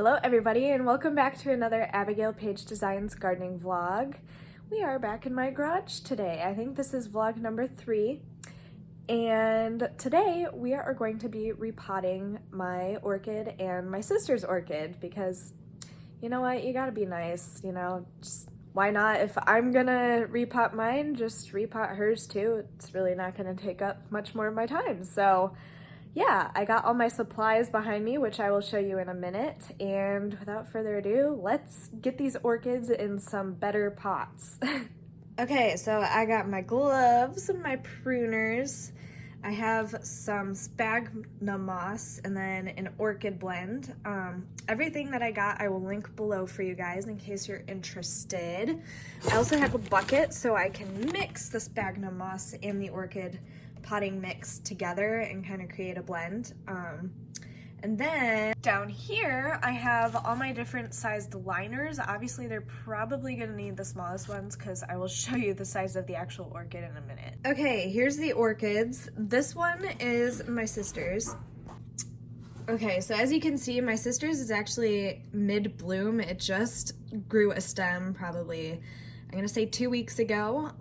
Hello everybody and welcome back to another Abigail Paige Designs gardening vlog. We are back in my garage today. I think this is vlog number 3 and today we are going to be repotting my orchid and my sister's orchid because you know what, you gotta be nice, you know, just why not? If I'm gonna repot mine, just repot hers too. It's really not gonna take up much more of my time. So yeah, I got all my supplies behind me, which I will show you in a minute. And without further ado, let's get these orchids in some better pots. Okay, so I got my gloves and my pruners. I have some sphagnum moss and then an orchid blend. Everything that I got I will link below for you guys in case you're interested. I also have a bucket so I can mix the sphagnum moss and the orchid potting mix together and kind of create a blend. And then down here I have all my different sized liners. Obviously they're probably gonna need the smallest ones because I will show you the size of the actual orchid in a minute. Okay, here's the orchids. This one is my sister's. Okay, so as you can see, my sister's is actually mid-bloom. It just grew a stem probably, I'm gonna say 2 weeks ago.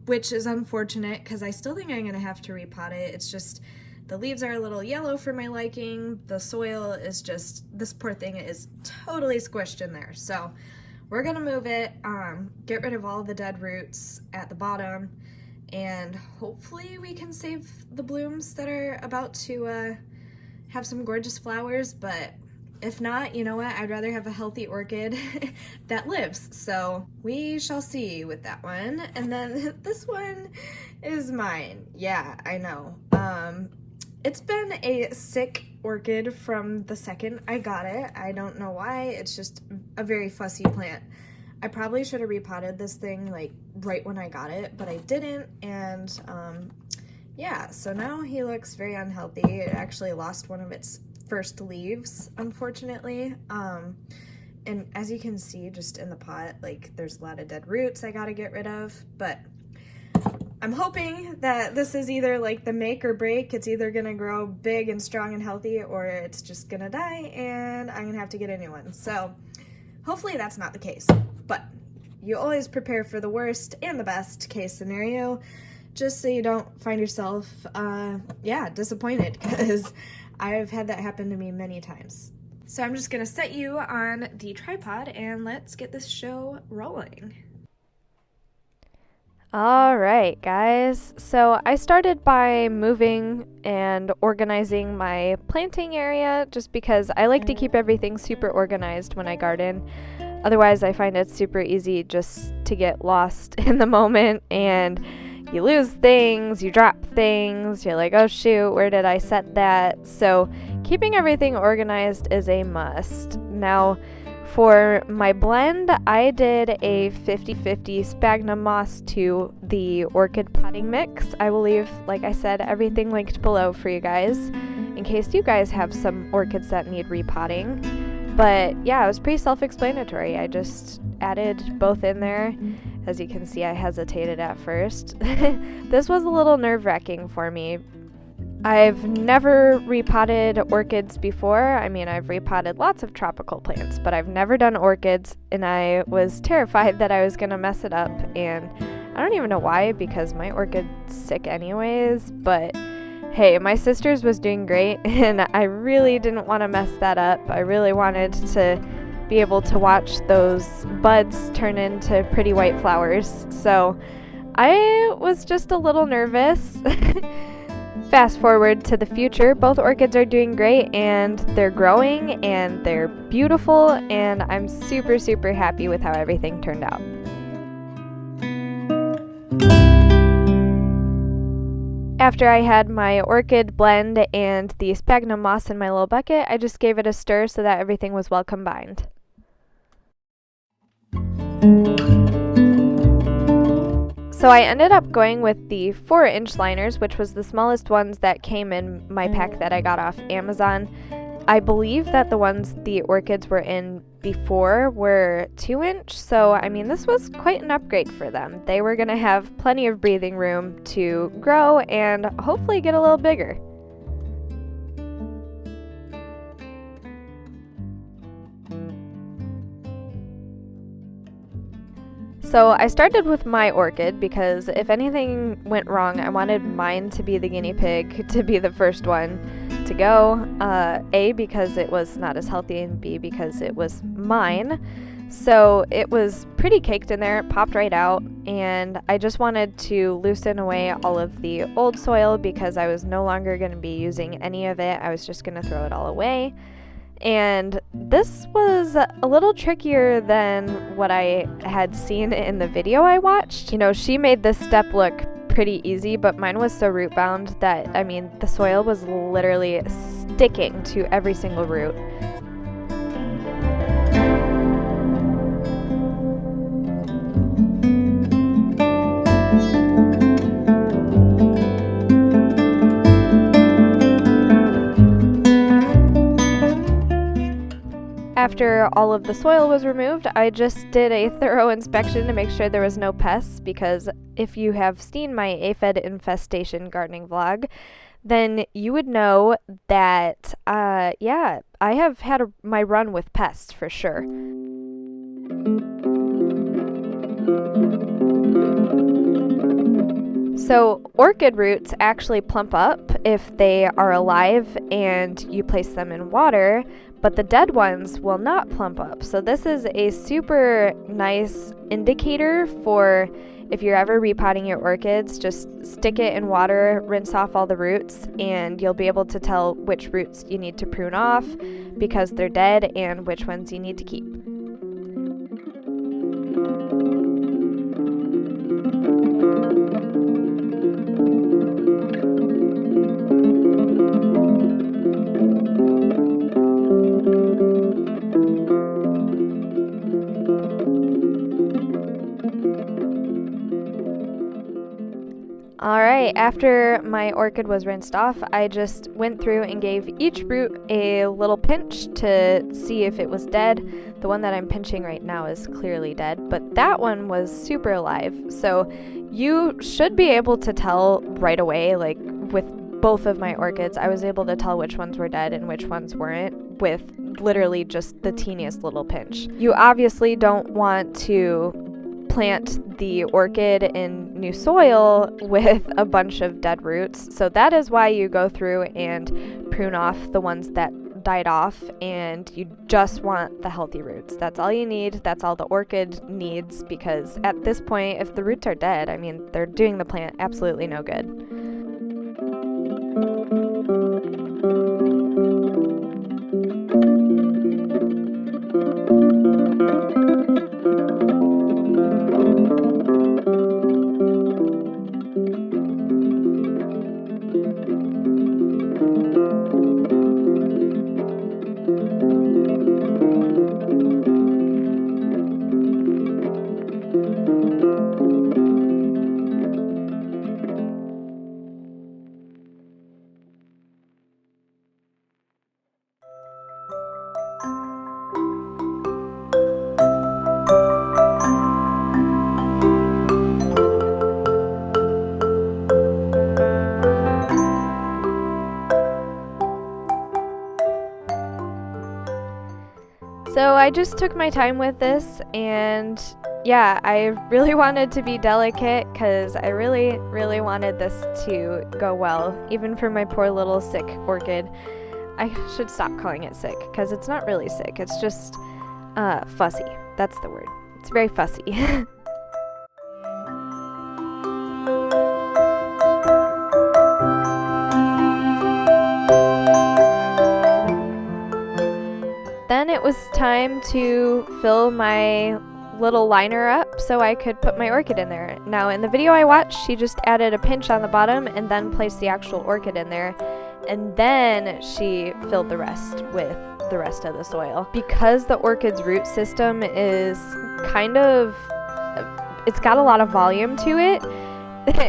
Which is unfortunate because I still think I'm gonna have to repot it. It's just the leaves are a little yellow for my liking. The soil is just, this poor thing is totally squished in there. So we're gonna move it, get rid of all the dead roots at the bottom, and hopefully we can save the blooms that are about to have some gorgeous flowers. But if not, you know what? I'd rather have a healthy orchid that lives. So we shall see with that one. And then this one is mine. Yeah, I know. It's been a sick orchid from the second I got it. I don't know why. It's just a very fussy plant. I probably should have repotted this thing like right when I got it, but I didn't. And yeah, so now he looks very unhealthy. It actually lost one of its first leaves, unfortunately. And as you can see just in the pot, like there's a lot of dead roots I gotta get rid of, but I'm hoping that this is either like the make or break. It's either gonna grow big and strong and healthy, or it's just gonna die and I'm gonna have to get a new one. So hopefully that's not the case, but you always prepare for the worst and the best case scenario, just so you don't find yourself disappointed, because I've had that happen to me many times. So I'm just gonna set you on the tripod and let's get this show rolling. All right, guys. So I started by moving and organizing my planting area just because I like to keep everything super organized when I garden. Otherwise, I find it super easy just to get lost in the moment and you lose things, you drop things, you're like, oh shoot, where did I set that? So keeping everything organized is a must. Now, for my blend, I did a 50-50 sphagnum moss to the orchid potting mix. I will leave, like I said, everything linked below for you guys in case you guys have some orchids that need repotting. But yeah, it was pretty self-explanatory. I just added both in there. As you can see, I hesitated at first. This was a little nerve-wracking for me. I've never repotted orchids before. I mean, I've repotted lots of tropical plants, but I've never done orchids, and I was terrified that I was gonna mess it up. And I don't even know why, because my orchid's sick anyways, but hey, my sister's was doing great, and I really didn't want to mess that up. I really wanted to be able to watch those buds turn into pretty white flowers. So I was just a little nervous. Fast forward to the future, both orchids are doing great and they're growing and they're beautiful, and I'm super, super happy with how everything turned out. After I had my orchid blend and the sphagnum moss in my little bucket, I just gave it a stir so that everything was well combined. So I ended up going with the 4-inch liners, which was the smallest ones that came in my pack that I got off Amazon. I believe that the ones the orchids were in before were 2-inch, so I mean this was quite an upgrade for them. They were going to have plenty of breathing room to grow and hopefully get a little bigger. So I started with my orchid because if anything went wrong, I wanted mine to be the guinea pig, to be the first one to go. A, because it was not as healthy, and B, because it was mine. So it was pretty caked in there, it popped right out, and I just wanted to loosen away all of the old soil because I was no longer going to be using any of it. I was just going to throw it all away. And this was a little trickier than what I had seen in the video I watched. You know, she made this step look pretty easy, but mine was so root bound that, I mean, the soil was literally sticking to every single root. After all of the soil was removed, I just did a thorough inspection to make sure there was no pests, because if you have seen my aphid infestation gardening vlog, then you would know that, yeah, I have had my run with pests for sure. So orchid roots actually plump up if they are alive and you place them in water, but the dead ones will not plump up. So this is a super nice indicator for if you're ever repotting your orchids. Just stick it in water, rinse off all the roots, and you'll be able to tell which roots you need to prune off because they're dead and which ones you need to keep. Alright, after my orchid was rinsed off, I just went through and gave each root a little pinch to see if it was dead. The one that I'm pinching right now is clearly dead, but that one was super alive. So you should be able to tell right away, like with both of my orchids, I was able to tell which ones were dead and which ones weren't with literally just the teeniest little pinch. You obviously don't want to plant the orchid in new soil with a bunch of dead roots. So that is why you go through and prune off the ones that died off, and you just want the healthy roots. That's all you need. That's all the orchid needs, because at this point, if the roots are dead, I mean, they're doing the plant absolutely no good. So I just took my time with this, and yeah, I really wanted to be delicate because I really, really wanted this to go well, even for my poor little sick orchid. I should stop calling it sick because it's not really sick, it's just fussy. That's the word. It's very fussy. Then it was time to fill my little liner up so I could put my orchid in there. Now in the video I watched, she just added a pinch on the bottom and then placed the actual orchid in there, and then she filled the rest with the rest of the soil. Because the orchid's root system is kind of, it's got a lot of volume to it,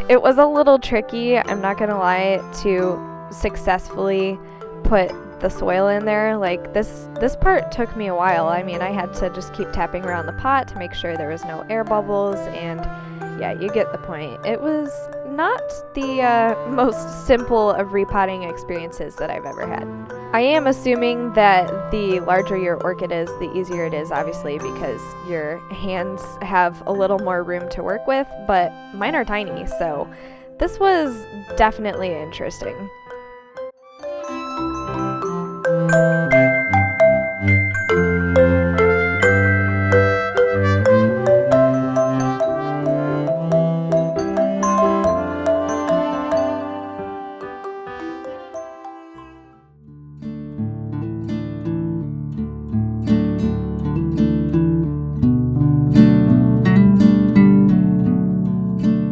it was a little tricky, I'm not gonna lie, to successfully put the soil in there. Like this part took me a while. I mean, I had to just keep tapping around the pot to make sure there was no air bubbles, and yeah, you get the point. It was not the most simple of repotting experiences that I've ever had. I am assuming that the larger your orchid is, the easier it is, obviously, because your hands have a little more room to work with, but mine are tiny, so this was definitely interesting.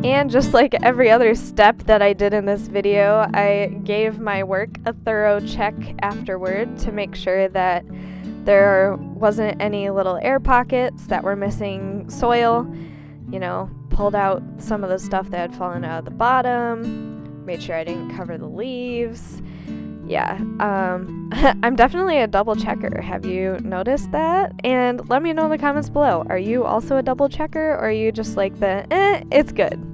And just like every other step that I did in this video, I gave my work a thorough check afterward to make sure that there wasn't any little air pockets that were missing soil. You know, pulled out some of the stuff that had fallen out of the bottom, made sure I didn't cover the leaves. Yeah, I'm definitely a double checker. Have you noticed that? And let me know in the comments below. Are you also a double checker, or are you just like the, it's good?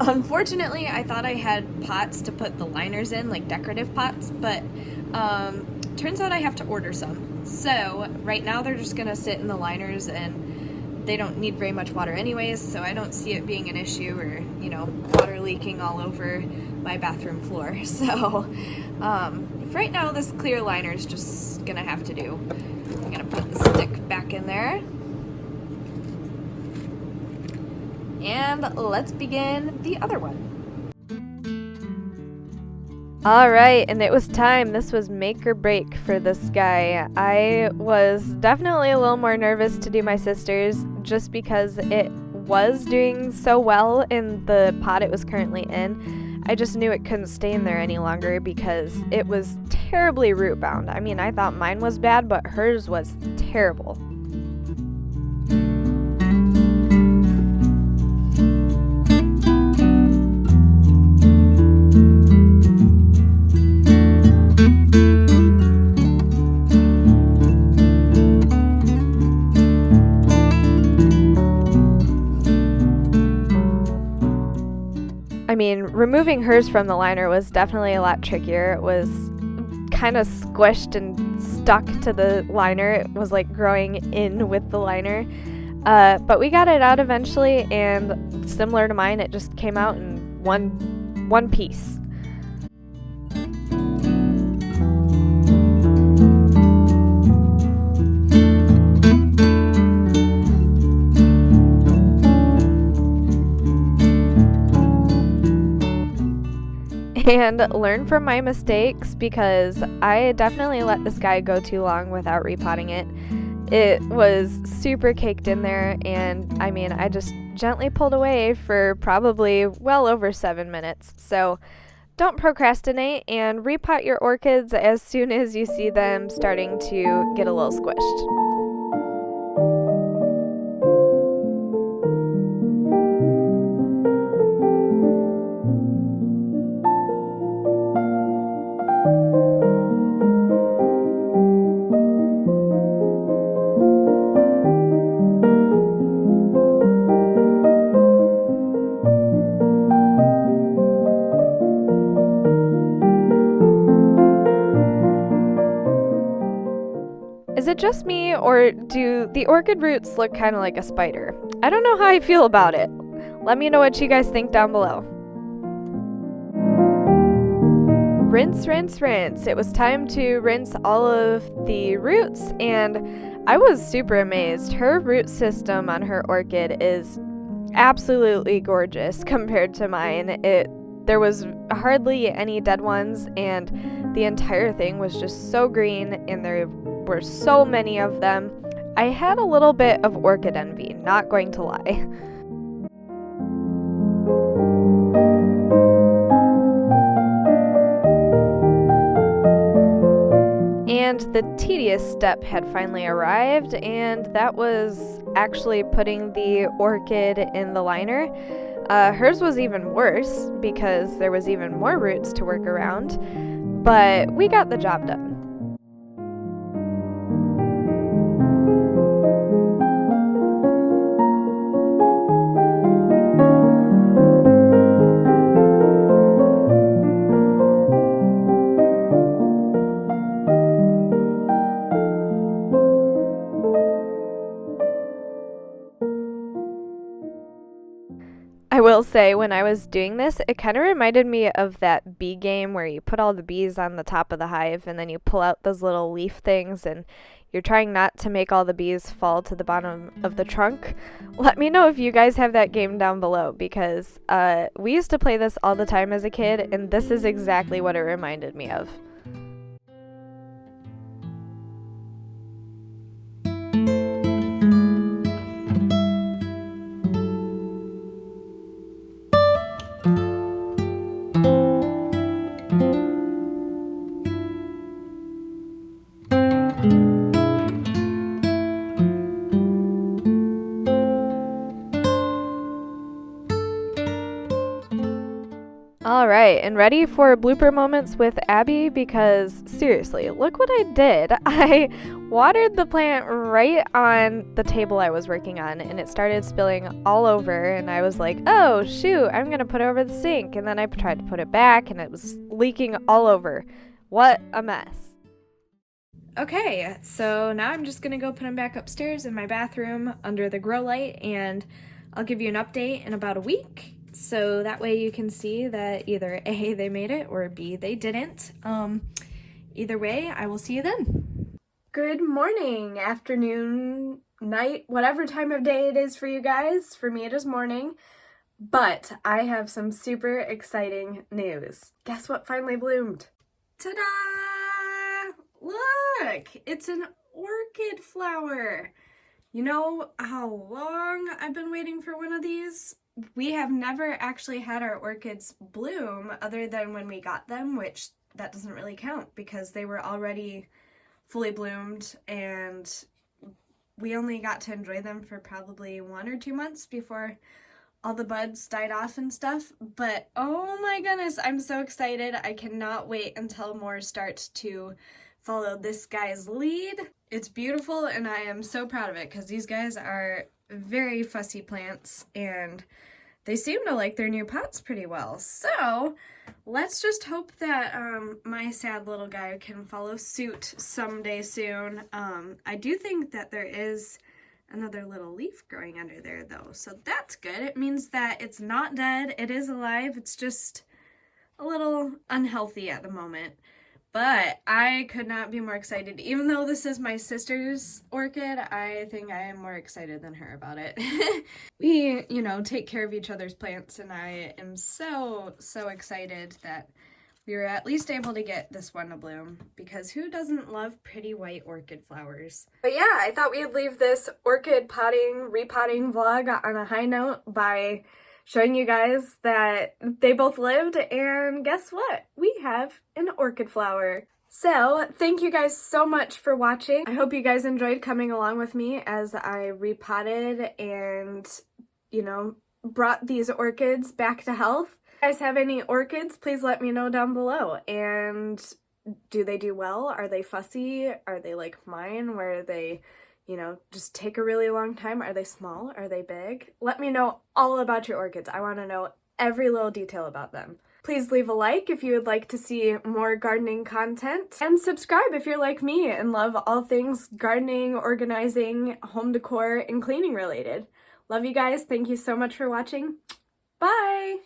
Unfortunately, I thought I had pots to put the liners in, like decorative pots, but turns out I have to order some. So right now they're just gonna sit in the liners, and they don't need very much water anyways, so I don't see it being an issue, or, you know, water leaking all over my bathroom floor. So for right now, this clear liner is just gonna have to do. I'm gonna put the stick back in there. And let's begin the other one. Alright, and it was time. This was make or break for this guy. I was definitely a little more nervous to do my sister's just because it was doing so well in the pot it was currently in. I just knew it couldn't stay in there any longer because it was terribly root bound. I mean, I thought mine was bad, but hers was terrible. I mean, removing hers from the liner was definitely a lot trickier. It was kind of squished and stuck to the liner. It was like growing in with the liner. But we got it out eventually, and similar to mine, it just came out in one piece. And learn from my mistakes, because I definitely let this guy go too long without repotting it. It was super caked in there, and I mean, I just gently pulled away for probably well over 7 minutes. So don't procrastinate and repot your orchids as soon as you see them starting to get a little squished. Is it just me, or do the orchid roots look kind of like a spider? I don't know how I feel about it. Let me know what you guys think down below. Rinse, rinse, rinse. It was time to rinse all of the roots, and I was super amazed. Her root system on her orchid is absolutely gorgeous compared to mine. There was hardly any dead ones, and the entire thing was just so green, and there were so many of them. I had a little bit of orchid envy, not going to lie. And the tedious step had finally arrived, and that was actually putting the orchid in the liner. Hers was even worse because there was even more roots to work around, but we got the job done. will say, when I was doing this, it kind of reminded me of that bee game where you put all the bees on the top of the hive and then you pull out those little leaf things and you're trying not to make all the bees fall to the bottom of the trunk. Let me know if you guys have that game down below, because we used to play this all the time as a kid, and this is exactly what it reminded me of. Alright, and ready for blooper moments with Abby? Because seriously, look what I did. I watered the plant right on the table I was working on, and it started spilling all over, and I was like, oh shoot, I'm gonna put it over the sink, and then I tried to put it back, and it was leaking all over. What a mess. Okay, so now I'm just gonna go put them back upstairs in my bathroom under the grow light, and I'll give you an update in about a week. So that way you can see that either A, they made it, or B, they didn't. Either way, I will see you then. Good morning, afternoon, night, whatever time of day it is for you guys. For me, it is morning. But I have some super exciting news. Guess what finally bloomed? Ta-da! Look! It's an orchid flower. You know how long I've been waiting for one of these? We have never actually had our orchids bloom other than when we got them, which that doesn't really count because they were already fully bloomed and we only got to enjoy them for probably 1 or 2 months before all the buds died off and stuff. But oh my goodness, I'm so excited. I cannot wait until more start to follow this guy's lead. It's beautiful and I am so proud of it because these guys are very fussy plants and they seem to like their new pots pretty well. So let's just hope that my sad little guy can follow suit someday soon. I do think that there is another little leaf growing under there though, so that's good. It means that it's not dead, it is alive, it's just a little unhealthy at the moment. But I could not be more excited. Even though this is my sister's orchid, I think I am more excited than her about it. We, you know, take care of each other's plants, and I am so excited that we were at least able to get this one to bloom, because who doesn't love pretty white orchid flowers? But yeah, I thought we'd leave this orchid potting, repotting vlog on a high note by showing you guys that they both lived, and guess what? We have an orchid flower. So thank you guys so much for watching. I hope you guys enjoyed coming along with me as I repotted and, you know, brought these orchids back to health. If you guys have any orchids, please let me know down below. And do they do well? Are they fussy? Are they like mine where they, you know, just take a really long time? Are they small? Are they big? Let me know all about your orchids. I want to know every little detail about them. Please leave a like if you would like to see more gardening content, and subscribe if you're like me and love all things gardening, organizing, home decor, and cleaning related. Love you guys. Thank you so much for watching. Bye!